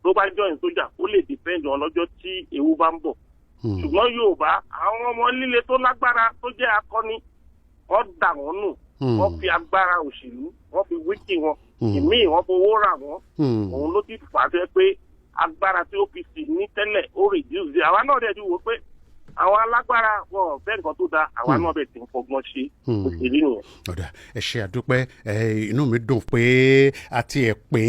Tó bá join sójà ó lè depend on lọ́jọ́ tí ewu bá ń bọ̀. Ṣùgbọ́n Yorùbá àwọn ọmọ líle tó lágbára tó jẹ́ akọni wọ́n dà wọ́n nù. Wọ́n fi agbára òṣèlú wọ́n fi wíkì wọn. Ìmíì wọ́n fowó rà wọ́n. Òun ló ti fà á fẹ́ pé agbára tí OPC ní tẹ́lẹ̀ ó reduce. Àwa náà dẹ̀ ti wò pé àwọn alágbára wọn bẹ́ẹ̀ nǹkan tó dáa àwa náà bẹ̀ tí ń fọgbọ́n ṣe òṣèlú nìyẹn. Ọ̀dà ẹ ṣe àdúpẹ́ inú mi dùn pé àti ẹ̀ pé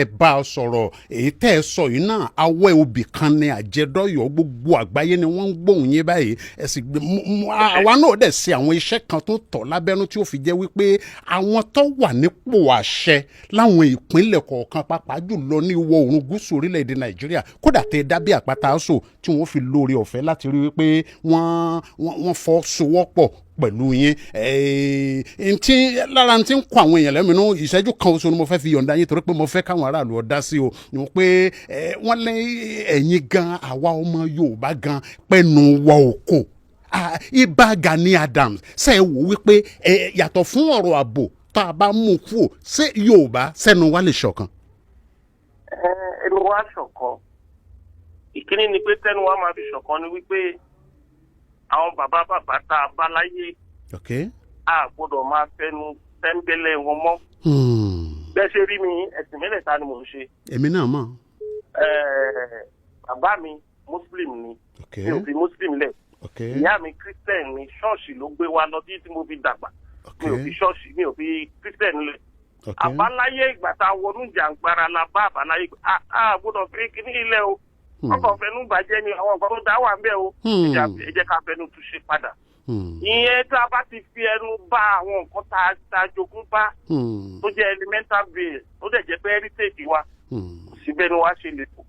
ẹ bá a sọ̀rọ̀ èyí tẹ́ ẹ sọ yìí náà awẹ́ obì kan ní àjẹdọ́yọ̀ gbogbo àgbáyé ni wọ́n ń gbóhùn yín báyìí ẹ sì àwa náà dẹ̀ ṣe àwọn iṣẹ́ kan tó tọ̀ lábẹ́nú tí ó fi jẹ́ wípé àwọn tó wà nípò àṣẹ láwọn ìpínlẹ̀ kọ̀ọ̀kan pàápàá jùlọ ní ìwọ̀ oòrùn gúúsù orílẹ̀-èdè Nàìjíríà kódà tẹ́ dábí àpáta àṣò tí wọ́n fi lóore ọ̀fẹ́ láti rí wípé wọ́n fọwọ́sowọ́pọ̀ pẹ̀lú yín lára tí ń kọ àwọn èèyàn lẹ́mìnú ìṣẹ́jú kan oṣù ni mo fẹ́ fi yọ̀ǹda yín torí pé mo fẹ́ káwọn aráàlú ọ̀dá sí o ni pé wọ́n lé ẹ̀yin gan àwa ọmọ Yorùbá gan pẹ̀lú wa òkò Ìbà Gani Adams ṣe é wò wípé yàtọ̀ fún ọ̀rọ̀ ààbò tá a bá mú kú ò ṣé Yorùbá sẹ́nu wa lè ṣọ̀kan. Ẹnu wa ṣọ̀kan ìkíní ni pé tẹnu wa máa fi ṣọ̀kan ni wípé àwọn bàbá tá a bá láyé a gbọ́dọ̀ máa fẹnu tẹ́ńbẹ́lẹ́ wọn mọ́. Bẹ́ẹ̀ ṣe rí mi ẹ̀sìn mẹ́lẹ̀ta ni mò ń ṣe. Èmi náà mọ̀. Bàbá mi Muslim ni mi ò fi Muslim lẹ̀. Ìyá mi Christian ni ṣọ́ọ̀ṣì ló gbé wa lọ tí mo fi dàgbà. Mi ò fi ṣọ́ọ̀ṣì mi ò fi Christian lẹ̀. Àbáláyé ìgbà tá a wọnú jàǹgbara la bá àbáláyé a gbọ́dọ̀ fi kíní ilẹ̀ o. Ọkọ̀ fẹnu bàjẹ́ ni àwọn nǹkan tó dá wà ń bẹ̀ o. Ẹ jẹ́ ká fẹnu tún ṣe padà. Ìyẹn tá a bá ti fi ẹnu bá àwọn nǹkan tá a jogún bá tó jẹ́ elemental base tó dẹ̀ jẹ́ pé heritage wa kò sí bẹ́ẹ̀ ni wàá ṣe lè fò.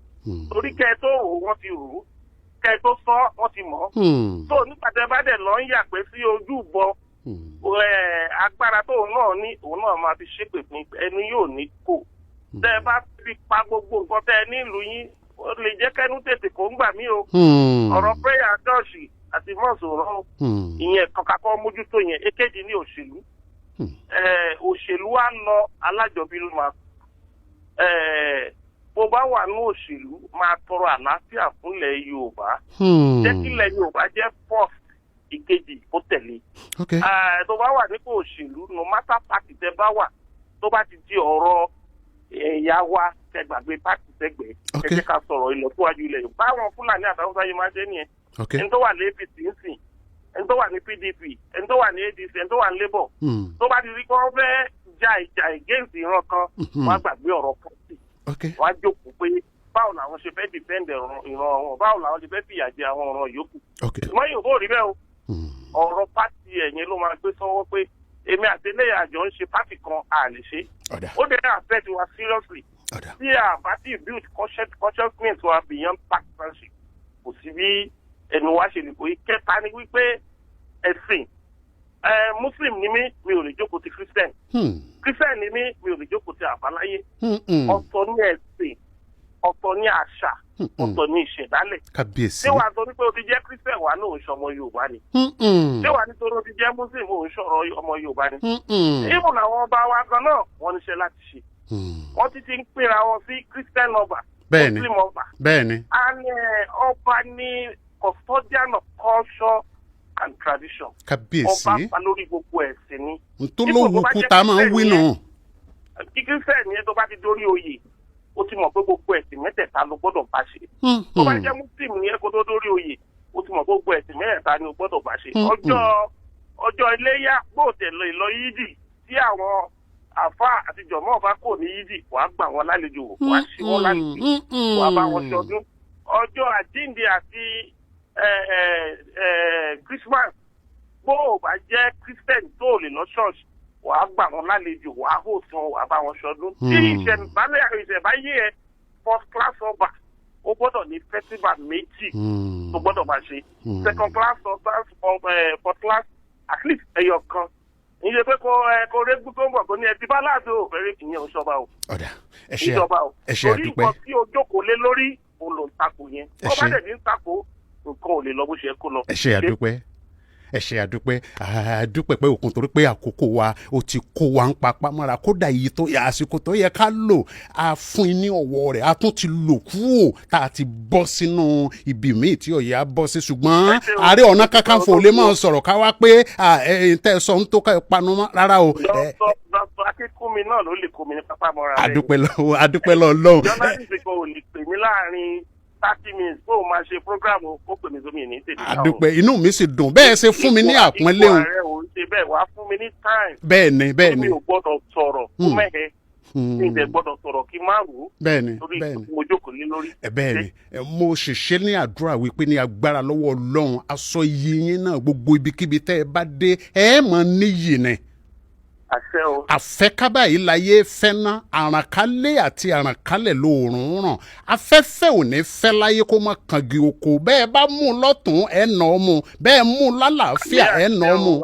Torí kẹ́ ẹ tó rò wọ́n ti rò ó kẹ́ ẹ tó sọ wọ́n ti mọ̀ ọ́. Tó nípa tẹ́ bá dẹ̀ lọ ń yàgbé sí ojú bọ agbára tó náà ní òun náà máa fi ṣépè fún ẹnu yóò ní kò. Tẹ́ ẹ bá fi pa gbogbo nǹkan tẹ́ ẹ nílùú yín ó lè jẹ́ kẹ́nu tètè kó ń gbà mí o. Ọ̀rọ̀ prayer church àti mọ́sọ̀rọ̀ ìyẹn kankan mójútó yẹn èkejì ní òṣèlú. Òṣèlú wa lọ alájọbí ló máa bó bá wà ní òṣèlú máa tọrọ àlàáfíà fúnlẹ̀ Yorùbá. Jẹ́ kílẹ̀ Yorùbá jẹ́ first ìkejì ó tẹ̀lé. Tó bá wà nípò òṣèlú no matter party tẹ́ bá wà tó bá ti di ọ̀rọ̀ ẹ̀yà wa tẹgbàgbé pàtì tẹgbẹ́ ẹ jẹ́ ká sọ̀rọ̀ ìlọsíwájú ilẹ̀ Yorùbá. Báwọn Fúlàní àtàwọn sáyé máa jẹ́ nìyẹn. Ẹni tó wà ní APC ń sìn ẹni tó wà ní PDP ẹni tó wà ní ADC ẹni tó wà ní Labour tó bá ti rí kí wọ́n fẹ́ ja ìjà against ìran kan wọ́n á gbàgbé ọ̀rọ̀ pàtì wọ́n á jókòó pé báwo làwọn ṣe fẹ́ defend ìran wọn báwo làwọn ṣe fẹ́ fìyà jẹ àwọn ọ̀ràn yòókù. Ṣùgbọ́n Yorùbá ò rí bẹ́ẹ̀ o ọ̀rọ̀ pàtì ẹ̀yìn ló máa gbé sọ́wọ́ pé èmi àti eléyà àjọ ń ṣe pàtì kan à lè ṣe ó dẹ̀ affect wa seriously tí a bá ti build consciousness wa beyond partisanship kò sí bí ẹnu wa ṣe lè kó ìkẹta ni wípé ẹ̀sìn Muslim ni mí mi ò lè jókòó ti Christian Christian ni mí mi ò lè jókòó ti àbáláyé ọ̀tọ̀ ní ẹ̀sìn ọ̀tọ̀ ní àṣà ọ̀tọ̀ ní ìṣẹ̀dálẹ̀. Kábíyèsí. ṣé wàá sọ wípé o ti jẹ́ Christian wà náà ń ṣọmọ Yorùbá ni. ṣé wàá nítorí o ti jẹ́ Muslim ò ń ṣọ̀rọ̀ ọmọ Yorùbá ni. even àwọn ọba wa kan náà wọ́n níṣẹ́ láti ṣe. wọ́n ti ń pera wọn sí Christian ọba Muslim ọba. bẹ́ẹ̀ni. and ọba ní custodian of culture and tradition. Kábíyèsí. ọba pa lórí gbogbo ẹ̀sìn ni. n tó lówó kúta máa ń wí náà. kí Christian yẹn tó bá ti dórí oyè ó ti mọ̀ pé gbogbo ẹ̀sìn mẹ́tẹ̀ẹ̀ta ló gbọ́dọ̀ bá ṣe. tó bá jẹ́ Muslim ní ẹ̀kọ́ tó dórí oyè ó ti mọ̀ pé gbogbo ẹ̀sìn mẹ́tẹ̀ẹ̀ta ni ó gbọ́dọ̀ bá ṣe. ọjọ́ iléyá gbòòtẹ̀ lọ yídì tí àwọn àfa àti jọ̀mọ́ ọba kò ní yídì wàá gbà wọn lálejò wàá ṣí wọn lálejò wàá bá wọn ṣọdún. ọjọ́ àjíǹde àti Christmas bó o bá jẹ́ Christian tó o lè lọ ṣọ́ọ̀ṣì wàá gbà wọn lálejò wàá hò sí wọn wàá bá wọn ṣọdún. tí ìṣẹ̀báyé ẹ first class ọba ó gbọ́dọ̀ ní festival méjì tó gbọ́dọ̀ máa ṣe second class first class at least ẹyọ kan. ìyẹn pé kò rẹ́gbú tó ń bọ̀ kó ní ẹtì bá láàdó òfẹ́rẹ́ ìyẹn ìṣọba o. ọ̀dà ẹ ṣe àdúpẹ́. torí nǹkan tí o jókòó lé lórí òun ló ń takò yẹn. ọba dẹ̀ ní ń takò nǹkan ò lè lọ bó ṣe kó lọ. ẹ ṣe àdúpẹ́. ẹ ṣe àdúpẹ́ pé òkun torí pé àkókò wa ó ti kó wa ń papá mọ́ra kódà iye tó àsìkò tó yẹ ká lò á fún in ní ọwọ́ rẹ̀ á tún ti lò kúrò tá a ti bọ́ sínú ibi míì tí ọ̀yẹ́ á bọ́ sí ṣùgbọ́n Ààrẹ Ọ̀nà Kakanfò lè máa sọ̀rọ̀ ká wá pé tẹ́ ẹ sọ ń tó ká panu mọ́ rárá o. dọ́kítọ̀ akínkúnmi náà ló lè kó mi ní pápá mọ́ra rẹ̀. adúpẹ́ lọ́wọ́. jọ́nálìsì kan ò lè pè mí láàrin 30 minutes kó o máa ṣe program ó pè mí sómi ní tèmi náà. àdúpẹ́ inú mi sì dùn bẹ́ẹ̀ ṣe fún mi ní àpọ́nlé o. ipò ààrẹ ò ń ṣe bẹ́ẹ̀ wá fún mi ní time. bẹ́ẹ̀ni. mi ò gbọ́dọ̀ sọ̀rọ̀ kó mẹ́hẹ́ mi ò gbọ́dọ̀ sọ̀rọ̀ kí n má rò ó. bẹ́ẹ̀ni torí mo jókòó lé lórí. bẹ́ẹ̀ni mo ṣèṣe ní àdúrà wípé ní agbára lọ́wọ́ Ọlọ́run aṣọ iye yín náà gbogbo ibikíbi tẹ́ ẹ bá dé ẹ mọ̀ níyì ni. àfẹ́kábà yìí láyé fẹ́ná àrànkálẹ̀ àti àrànkálẹ̀ lóòrùn ràn afẹ́fẹ́ ò ní fẹ́ láyé kó má kangi oko bẹ́ẹ̀ bá mú un lọ́tún ẹ̀ nà ọ́ mu bẹ́ẹ̀ mú un lálàáfíà ẹ̀ nà ọ́ mu.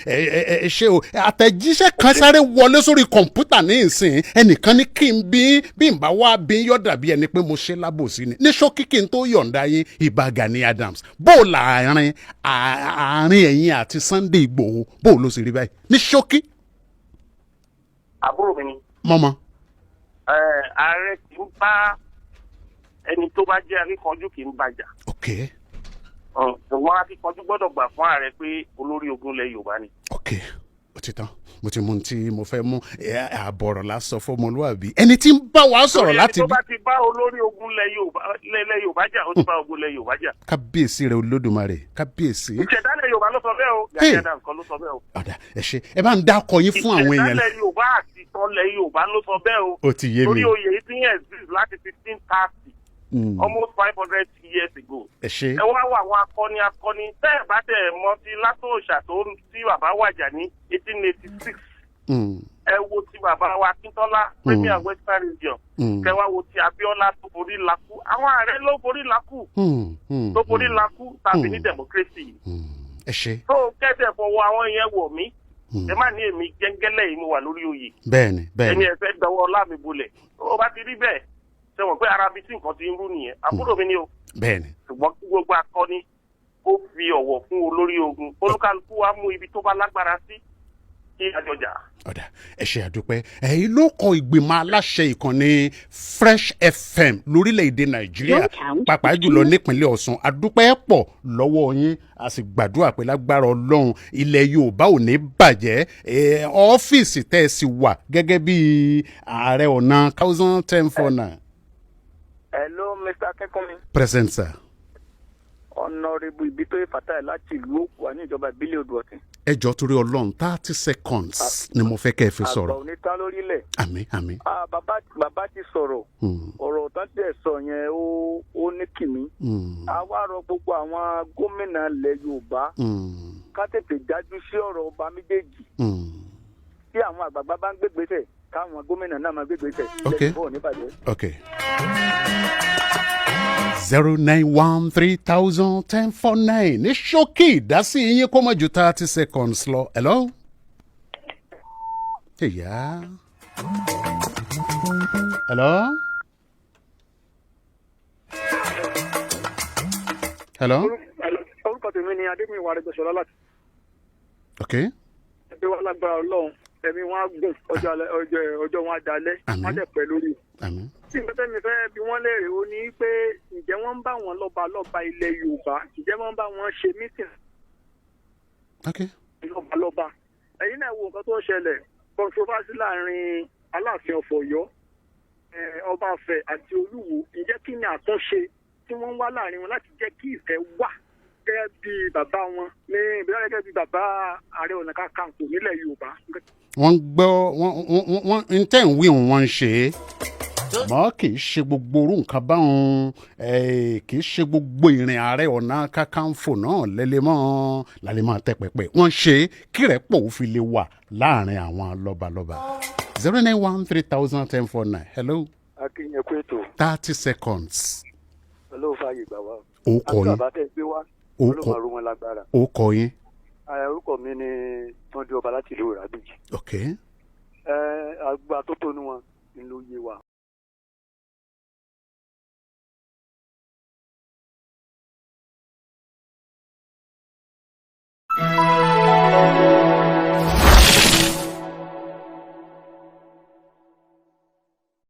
ẹ ṣe o àtẹ̀jíṣẹ́ kan sáré wọlé sórí kọ̀ǹpútà ní ìsìn ẹnìkan ní kí n bí n bá wá bí yọ̀ dàbí ẹni pé mo ṣe lábòsí ni ní ṣókí kí n tó yọ̀ǹda yín Ìbà Gani Adams bó o láàrin ẹ̀yin àti Sunday Igboho bó o ló sì rí báyìí ní ṣókí. àbúrò mi ni. mọ́mọ́. ààrẹ kì í bá ẹni tó bá jẹ́ akíkanjú kì í bàjà. ok. ṣùgbọ́n akíkanjú gbọ́dọ̀ gbà fún ààrẹ pé olórí ogun ilẹ̀ Yorùbá ni. ok ó ti tán mo ti mú tí mo fẹ́ mú àbọ̀rọ̀ lásán fọmọlúwàbí ẹni tí ń bá wa sọ̀rọ̀ láti. tó bá ti bá olórí ogun ilẹ̀ Yorùbá jà ó ti bá ogun ilẹ̀ Yorùbá jà. kábíyèsí rẹ Olódùmarè kábíyèsí. ìṣẹ̀dálẹ̀ Yorùbá ló sọ bẹ́ẹ̀ o Gani Adams kan ló sọ bẹ́ẹ̀ o. ọ̀dà ẹ ṣe ẹ bá ń dákọ yín fún àwọn èèyàn. ìṣẹ̀dálẹ̀ Yorùbá àti ìtọ́lẹ̀ Yorùbá ló sọ bẹ́ẹ̀ o. ó ti yé mi. torí oyè yìí ti ń exist láti 1530 almost 500 years ago. ẹ ṣe. ẹ wá wọ àwọn akọni tẹ́ ẹ̀ bá tẹ̀ mọ́ sí látòòṣà tó tí bàbá wàjà ní 1886. ẹ wo ti bàbá wa Akíntọ́lá Premier Western Region. kẹ wá wo ti Abíọ́lá tó forí lakú àwọn ààrẹ ló forí lakú. tó forí lakú tàbí ní democracy. ẹ ṣe. tó kẹ́sẹ̀ fọwọ́ àwọn yẹn wọ̀ mí. ẹ má ní èmi gẹ́ngẹ́lẹ́ yìí mo wà lórí oyè. bẹ́ẹ̀ni. ẹni ẹ fẹ́ dọwọ́ ọlá mi bolẹ̀ ó bá ti rí bẹ́ẹ̀ ṣe wọ́n pé ara bíi tí nǹkan ti ń rú nìyẹn àbúrò mi ni o. bẹ́ẹ̀ni. ṣùgbọ́n kí gbogbo akọni ó fi ọ̀wọ̀ fún olórí ogun olúkálukú wa mú ibi tó bá lágbára sí kí àjọjà. ọ̀dà ẹ ṣe àdúpẹ́ ẹ̀yin ló kọ ìgbìmọ̀ aláṣẹ ìkànnì Fresh FM lórílẹ̀‐èdè Nàìjíríà pàápàá jùlọ nípínlẹ̀ Ọ̀ṣun àdúpẹ́ pọ̀ lọ́wọ́ yín a sì gbàdúrà pé lágbára Ọlọ́run ilẹ̀ Yorùbá ò ní bàjẹ́ ọ́fíìsì tẹ́ ẹ sì wà gẹ́gẹ́ bí Ààrẹ Ọ̀nà 1049. Hello, Mr. Akínkúnmi. Present, sir. Honorable Ibitoye Fatai láti ìlú Òkúwa ní ìjọba ìbílẹ̀ Odò-Ọ̀tìn. Ẹ jọ̀ọ́ torí Ọlọ́run 30 seconds ni mo fẹ́ kẹ́ ẹ fi sọ̀rọ̀. àgbà òní tán lórílẹ̀. àmín. Bàbá ti sọ̀rọ̀. ọ̀rọ̀ tán tẹ̀ sọ yẹn ó ní kìmí. a wá rọ gbogbo àwọn gómìnà ilẹ̀ Yorùbá. ká tètè dájú sí ọ̀rọ̀ ọba méjèèjì. tí àwọn àgbààgbà bá ń gbégbèsè káwọn gómìnà náà máa gbégbèsè. Okay. 091301049 ní ṣókí ìdásí yín kó má ju 30 seconds lọ. Hello? Yeah. Hello? hello. orúkọ tèmi ni Adémíwá Arẹ́gbẹ́ṣọlá láti. ok. ẹgbẹ́ wa lágbára Ọlọ́run ẹ̀mí wọn á gùn ọjọ́ wọn á dalẹ̀ wọ́n á dẹ̀ pẹ́ lórí. tí nǹkan mi fẹ́ bí wọ́n léèrè ó ní pé ǹjẹ́ wọ́n ń bá wọn lọ́ba ilẹ̀ Yorùbá ǹjẹ́ wọ́n ń bá wọn ṣe mítìn. lọ́ba ẹ̀yin náà wo nǹkan tó ń ṣẹlẹ̀ controversy láàrin Aláàfin of Ọ̀yọ́ Ọba Ifẹ̀ àti Olúwo ǹjẹ́ kí ni àtúnṣe tí wọ́n ń wá láàrin wọn láti jẹ́ kí ìfẹ́ wà gẹ́gẹ́ bí bàbá wọn ní ìbílẹ̀ gẹ́gẹ́ bí bàbá Ààrẹ Ọ̀nà Kakanfò nílẹ̀ Yorùbá. wọ́n gbọ́ wọ́n ń tẹ̀ ń wí wọ́n ń ṣe é mọ́ kì í ṣe gbogbo orú nǹkan báwọn kì í ṣe gbogbo ìrìn Ààrẹ Ọ̀nà Kakanfò náà lálẹ́ máa tẹ́ pẹpẹ wọ́n ṣe kí rẹ̀ pọ̀ fi lè wà láàrin àwọn lọ́balọ́ba. 091301049 hello. akínyẹn kú ètò. 30 seconds. olóò fààyè gbà wá. ó kọ yín. àti bàbá tẹ gbé wá. olóòmọ̀rú wọn lágbára. ó kọ yín. orúkọ mi ni Túndé Ọba láti ìlú Ìràbíjì. ok. àgbà tó tónu wọn ni ló yé wa.